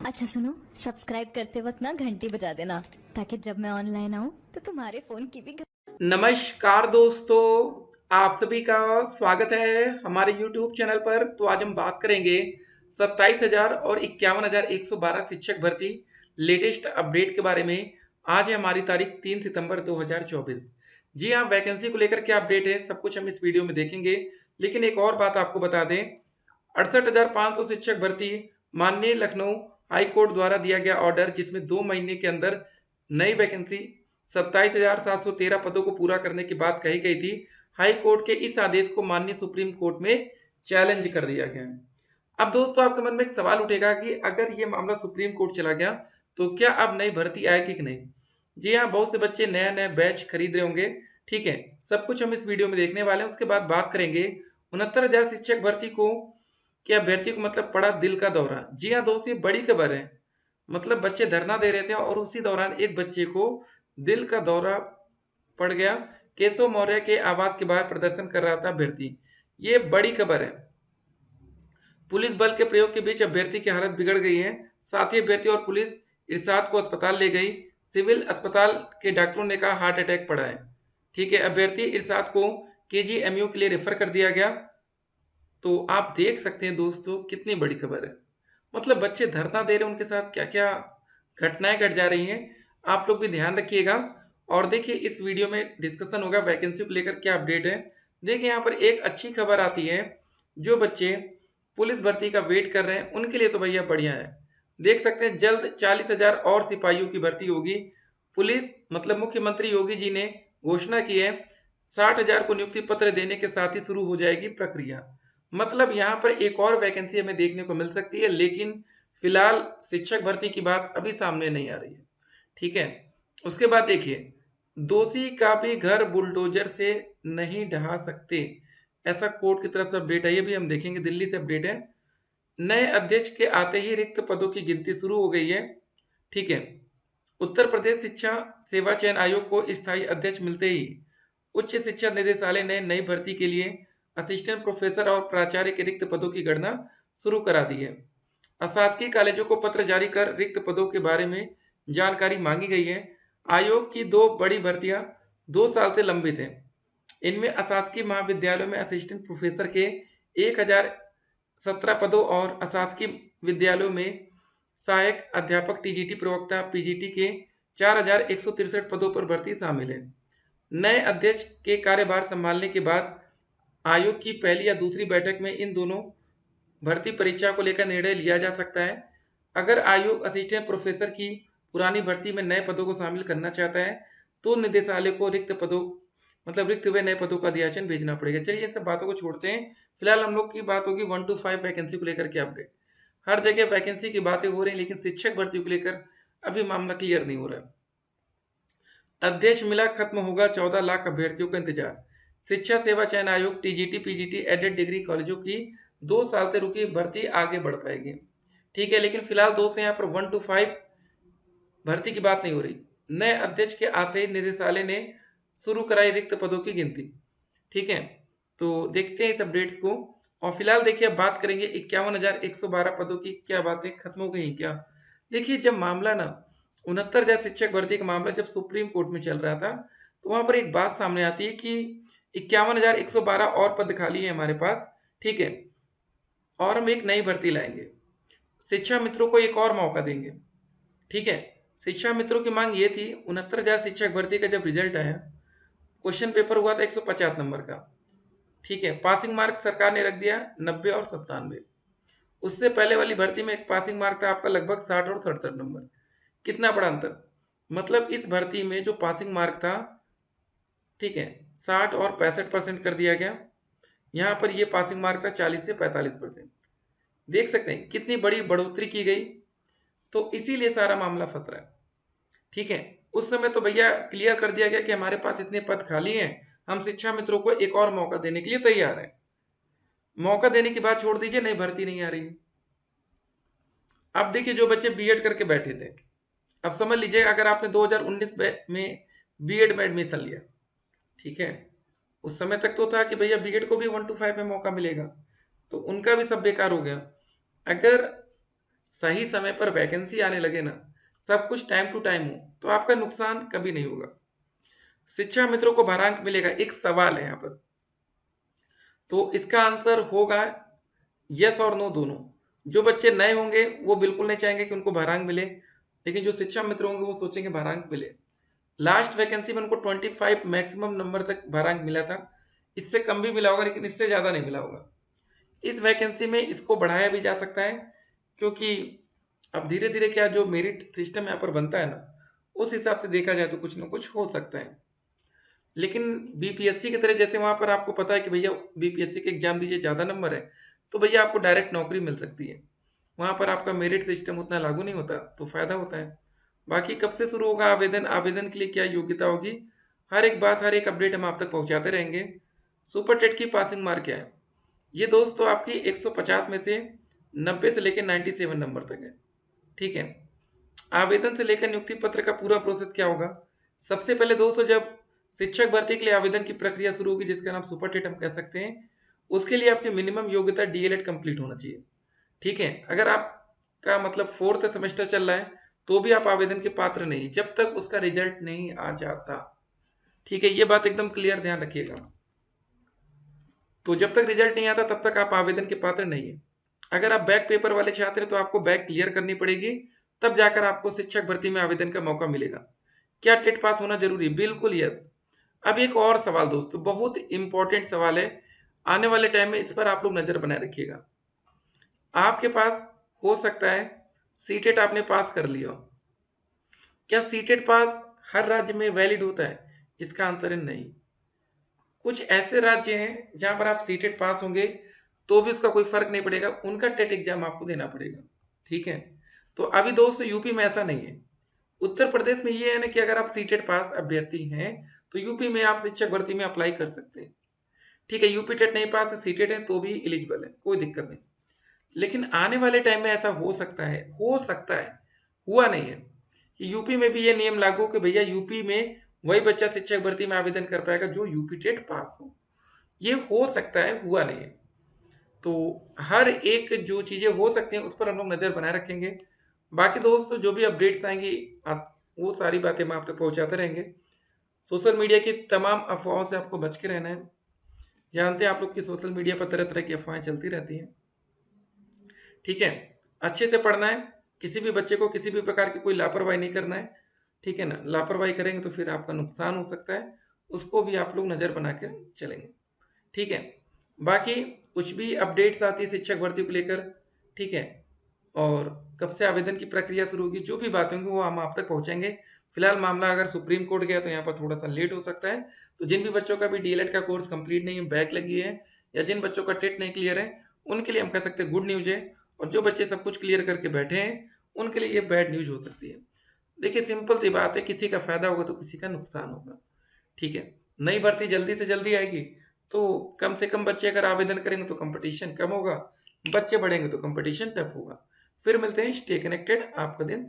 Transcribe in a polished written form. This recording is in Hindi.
अच्छा सुनो, सब्सक्राइब करते वक्त ना घंटी बजा देना ताकि जब मैं ऑनलाइन आऊँ तो तुम्हारे फोन की भी नमस्कार दोस्तों, आप सभी का स्वागत है हमारे YouTube चैनल पर। तो आज हम बात करेंगे 27,000 और 51,112 शिक्षक भर्ती लेटेस्ट अपडेट के बारे में। आज है हमारी तारीख 3 सितंबर 2024। जी हाँ, वैकेंसी को लेकर क्या अपडेट है सब कुछ हम इस वीडियो में देखेंगे। लेकिन एक और बात आपको बता दें, 68,500 शिक्षक भर्ती माननीय लखनऊ हाई कोर्ट द्वारा दिया गया ऑर्डर, जिसमें 2 महीने के अंदर नई वैकेंसी 27,713 पदों को पूरा करने की बात कही गई थी। हाई कोर्ट के इस आदेश को माननीय सुप्रीम कोर्ट में चैलेंज कर दिया गया है। अब दोस्तों आपके मन में एक सवाल उठेगा कि अगर ये मामला सुप्रीम कोर्ट चला गया तो क्या अब नई भर्ती आएगी कि नहीं। जी हाँ, बहुत से बच्चे नया नया बैच खरीद रहे होंगे। ठीक है, सब कुछ हम इस वीडियो में देखने वाले हैं। उसके बाद बात करेंगे 69,000 शिक्षक भर्ती को, क्या अभ्यर्थी को मतलब पड़ा दिल का दौरा। जी हाँ दोस्तों, ये बड़ी खबर है। मतलब बच्चे धरना दे रहे थे और उसी दौरान एक बच्चे को दिल का दौरा पड़ गया। केशव मौर्य के आवास के बाहर प्रदर्शन कर रहा था अभ्यर्थी। ये बड़ी खबर है। पुलिस बल के प्रयोग के बीच अभ्यर्थी की हालत बिगड़ गई है। साथ ही अभ्यर्थी और पुलिस इरशाद को अस्पताल ले गई। सिविल अस्पताल के डॉक्टरों ने कहा हार्ट अटैक पड़ा है। ठीक है, अभ्यर्थी इरशाद को केजीएमयू के लिए रेफर कर दिया गया। तो आप देख सकते हैं दोस्तों, कितनी बड़ी खबर है। मतलब बच्चे धरना दे रहे हैं, उनके साथ क्या क्या घटनाएं घट जा रही हैं। आप लोग भी ध्यान रखिएगा। और देखिए, इस वीडियो में डिस्कशन होगा वैकेंसी को लेकर क्या अपडेट है। देखिए, यहाँ पर एक अच्छी खबर आती है। जो बच्चे पुलिस भर्ती का वेट कर रहे हैं उनके लिए तो भैया बढ़िया है। देख सकते हैं जल्द 40,000 और सिपाहियों की भर्ती होगी। पुलिस मतलब मुख्यमंत्री योगी जी ने घोषणा की है। 60,000 को नियुक्ति पत्र देने के साथ ही शुरू हो जाएगी प्रक्रिया। मतलब यहाँ पर एक और वैकेंसी हमें देखने को मिल सकती है, लेकिन फिलहाल शिक्षक भर्ती की बात अभी सामने नहीं आ रही है। ठीक है, उसके बाद देखिए, दोषी का भी घर बुलडोजर से नहीं ढहा सकते, ऐसा कोर्ट की तरफ से अपडेट है। ये भी हम देखेंगे, दिल्ली से अपडेट है। नए अध्यक्ष के आते ही रिक्त पदों की गिनती शुरू हो गई है। ठीक है, उत्तर प्रदेश शिक्षा सेवा चयन आयोग को स्थायी अध्यक्ष मिलते ही उच्च शिक्षा निदेशालय ने नई भर्ती के लिए असिस्टेंट प्रोफेसर और प्राचार्य के रिक्त पदों की गणना शुरू करा दी है। अशासकीय कॉलेजों को पत्र जारी कर रिक्त पदों के बारे में जानकारी मांगी गई है। आयोग की दो बड़ी भर्तियां 2 साल से लंबित हैं। इनमें अशासकीय महाविद्यालयों में असिस्टेंट प्रोफेसर के 1,017 पदों और अशासकीय विद्यालयों में सहायक अध्यापक टीजीटी प्रवक्ता पीजीटी के 4,163 पदों पर भर्ती शामिल है। नए अध्यक्ष के कार्यभार संभालने के बाद आयोग की पहली या दूसरी बैठक में इन दोनों भर्ती परीक्षा को लेकर निर्णय लिया जा सकता है। अगर आयोग असिस्टेंट प्रोफेसर की पुरानी भर्ती में नए पदों को शामिल करना चाहता है तो निदेशालय को रिक्त पदों मतलब रिक्त हुए नए पदों का अध्याचन भेजना पड़ेगा। चलिए इन सब बातों को छोड़ते हैं। फिलहाल हम लोग की बात होगी 1 to 5 वैकेंसी को लेकर के अपडेट। हर जगह वैकेंसी की बातें हो रही हैं, लेकिन शिक्षक भर्ती को लेकर अभी मामला क्लियर नहीं हो रहा है। अध्यक्ष मिला, खत्म होगा 14 लाख अभ्यर्थियों का इंतजार। शिक्षा सेवा चयन आयोग टीजीटी पीजीटी एडेड डिग्री कॉलेजों की 2 साल से रुकी भर्ती आगे बढ़ पाएगी। ठीक है, लेकिन फिलहाल दोस्तों यहाँ पर 1 to 5 भर्ती की बात नहीं हो रही। नए अध्यक्ष के आते ही निदेशालय ने शुरू कराई रिक्त पदों की गिनती। ठीक है, तो देखते हैं इस अपडेट्स को। और फिलहाल देखिए, अब बात करेंगे 51,112 पदों की। क्या बातें खत्म हो गई क्या। देखिए, जब मामला ना 69,000 शिक्षक भर्ती का मामला जब सुप्रीम कोर्ट में चल रहा था, तो वहां पर एक बात सामने आती है कि 51,112 और पद खाली है हमारे पास। ठीक है, और हम एक नई भर्ती लाएंगे, शिक्षा मित्रों को एक और मौका देंगे। ठीक है, शिक्षा मित्रों की मांग ये थी। 69,000 शिक्षक भर्ती का जब रिजल्ट आया, क्वेश्चन पेपर हुआ था 150 नंबर का। ठीक है, पासिंग मार्क सरकार ने रख दिया 90 और 97। उससे पहले वाली भर्ती में एक पासिंग मार्क था आपका लगभग 60 और 67 नंबर। कितना बड़ा अंतर। मतलब इस भर्ती में जो पासिंग मार्क था, ठीक है, 60 और 65% कर दिया गया। यहाँ पर ये पासिंग मार्क था 40 से 45%। देख सकते हैं कितनी बड़ी बढ़ोतरी की गई। तो इसीलिए सारा मामला फंस रहा है। ठीक है, उस समय तो भैया क्लियर कर दिया गया कि हमारे पास इतने पद खाली हैं, हम शिक्षा मित्रों को एक और मौका देने के लिए तैयार हैं। मौका देने की बात छोड़ दीजिए, नई भर्ती नहीं आ रही। अब देखिए, जो बच्चे बीएड करके बैठे थे, अब समझ लीजिए अगर आपने 2019 में बीएड में एडमिशन लिया, ठीक है, उस समय तक तो था कि भैया बीएड को भी 1 to 5 में मौका मिलेगा, तो उनका भी सब बेकार हो गया। अगर सही समय पर वैकेंसी आने लगे ना, सब कुछ टाइम टू टाइम हो, तो आपका नुकसान कभी नहीं होगा। शिक्षा मित्रों को भारांक मिलेगा, एक सवाल है यहाँ पर, तो इसका आंसर होगा यस और नो दोनों। जो बच्चे नए होंगे वो बिल्कुल नहीं चाहेंगे कि उनको भारांक मिले, लेकिन जो शिक्षा मित्र होंगे वो सोचेंगे भारांक मिले। लास्ट वैकेंसी में उनको 25 मैक्सिमम नंबर तक भारांक मिला था, इससे कम भी मिला होगा लेकिन इससे ज़्यादा नहीं मिला होगा। इस वैकेंसी में इसको बढ़ाया भी जा सकता है, क्योंकि अब धीरे धीरे क्या जो मेरिट सिस्टम यहाँ पर बनता है ना, उस हिसाब से देखा जाए तो कुछ ना कुछ हो सकता है। लेकिन बीपीएससी की तरह जैसे वहाँ पर आपको पता है कि भैया बीपीएससी के एग्जाम दीजिए, ज़्यादा नंबर है तो भैया आपको डायरेक्ट नौकरी मिल सकती है। वहाँ पर आपका मेरिट सिस्टम उतना लागू नहीं होता, तो फायदा होता है। बाकी कब से शुरू होगा आवेदन, आवेदन के लिए क्या योग्यता होगी, हर एक बात, हर एक अपडेट हम आप तक पहुँचाते रहेंगे। सुपर टेट की पासिंग मार्क क्या है, ये दोस्तों आपकी 150 में से 90 से लेकर 97 नंबर तक है। ठीक है। आवेदन से लेकर नियुक्ति पत्र का पूरा प्रोसेस क्या होगा, सबसे पहले दोस्तों जब शिक्षक भर्ती के लिए आवेदन की प्रक्रिया शुरू होगी, जिसका नाम सुपर टेट हम कह सकते हैं, उसके लिए आपकी मिनिमम योग्यता डीएलएड कंप्लीट होना चाहिए। ठीक है। अगर आपका मतलब 4th सेमेस्टर चल रहा है तो भी आप आवेदन के पात्र नहीं, जब तक उसका रिजल्ट नहीं आ जाता। ठीक है, ये बात एकदम क्लियर ध्यान रखिएगा। तो जब तक रिजल्ट नहीं आता तब तक आप आवेदन के पात्र नहीं है। अगर आप बैक पेपर वाले छात्र हैं तो आपको बैक क्लियर करनी पड़ेगी, तब जाकर आपको शिक्षक भर्ती में आवेदन का मौका मिलेगा। क्या टेट पास होना जरूरी, बिल्कुल यस। अब एक और सवाल दोस्तों, बहुत इंपॉर्टेंट सवाल है, आने वाले टाइम में इस पर आप लोग नजर बनाए रखिएगा। आपके पास हो सकता है सीटेट आपने पास कर लिया, क्या सीटेट पास हर राज्य में वैलिड होता है, इसका आंसर है नहीं। कुछ ऐसे राज्य हैं जहां पर आप सीटेट पास होंगे तो भी उसका कोई फर्क नहीं पड़ेगा, उनका टेट एग्जाम आपको देना पड़ेगा। ठीक है। तो अभी दोस्तों यूपी में ऐसा नहीं है। उत्तर प्रदेश में ये है ना कि अगर आप सीटेट पास अभ्यर्थी हैं तो यूपी में आप शिक्षक भर्ती में अप्लाई कर सकते हैं। ठीक है, यूपी टेट नहीं पास है, सीटेट है तो भी एलिजिबल है, कोई दिक्कत नहीं। लेकिन आने वाले टाइम में ऐसा हो सकता है, हो सकता है, हुआ नहीं है, कि यूपी में भी ये नियम लागू हो कि भैया यूपी में वही बच्चा शिक्षक भर्ती में आवेदन कर पाएगा जो यूपी टेट पास हो। ये हो सकता है, हुआ नहीं है। तो हर एक जो चीजें हो सकती हैं उस पर हम लोग नजर बनाए रखेंगे। बाकी दोस्तों जो भी अपडेट्स आएंगी आप वो सारी बातें हम आप तक पहुंचाते रहेंगे। सोशल मीडिया की तमाम अफवाहों से आपको बच के रहना है। जानते हैं आप लोग की सोशल मीडिया पर तरह तरह की अफवाहें चलती रहती हैं। ठीक है। अच्छे से पढ़ना है, किसी भी बच्चे को किसी भी प्रकार की कोई लापरवाही नहीं करना है। ठीक है ना, लापरवाही करेंगे तो फिर आपका नुकसान हो सकता है, उसको भी आप लोग नज़र बना कर चलेंगे। ठीक है। बाकी कुछ भी अपडेट्स आती है शिक्षक भर्ती को लेकर, ठीक है, और कब से आवेदन की प्रक्रिया शुरू होगी, जो भी बातें होंगी वो हम आप तक पहुंचाएंगे। फिलहाल मामला अगर सुप्रीम कोर्ट गया तो यहाँ पर थोड़ा सा लेट हो सकता है। तो जिन भी बच्चों का भी डीएलएड का कोर्स कंप्लीट नहीं है, बैक लगी है, या जिन बच्चों का टेट नहीं क्लियर है, उनके लिए हम कह सकते हैं गुड न्यूज है। और जो बच्चे सब कुछ क्लियर करके बैठे हैं उनके लिए ये बैड न्यूज हो सकती है। देखिए सिंपल सी बात है, किसी का फायदा होगा तो किसी का नुकसान होगा। ठीक है। नई भर्ती जल्दी से जल्दी आएगी तो कम से कम बच्चे अगर आवेदन करेंगे तो कंपटीशन कम होगा, बच्चे बढ़ेंगे तो कंपटीशन टफ होगा। फिर मिलते हैं, स्टे कनेक्टेड, आपका दिन